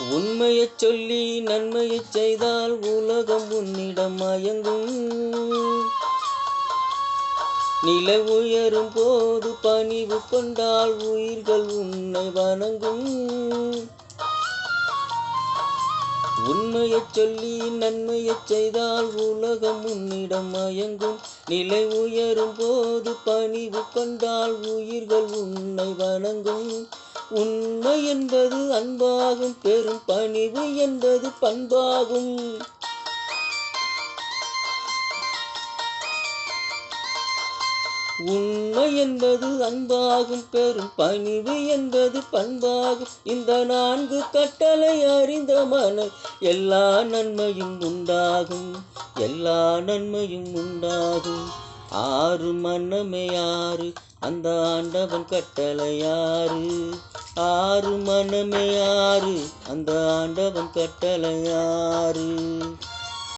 உண்மையைச் சொல்லி நன்மையைச் செய்தால் உலகம் உன்னிடம் மயங்கும். நிலை உயரும் போது பணிவு கொண்டால் உயிர்கள் உன்னை வணங்கும். உண்மையைச் சொல்லி நன்மையைச் செய்தால் உலகம் உன்னிடம் மயங்கும். நிலை உயரும் போது பணிவு கொண்டால் உயிர்கள் உன்னை வணங்கும். உண்மை என்பது அன்பாகும், பெரும் பணிவு என்பது பண்பாகும். உண்மை என்பது அன்பாகும், பெரும் பணிவு என்பது பண்பாகும். இந்த 4 கட்டளை அறிந்த மனம் எல்லா நன்மையும் உண்டாகும், எல்லா நன்மையும் உண்டாகும். 6 மனமே 6 அந்த ஆண்டவன் கட்டளை 6. 6 மனமே 6 அந்த ஆண்டவன் கட்டளை 6.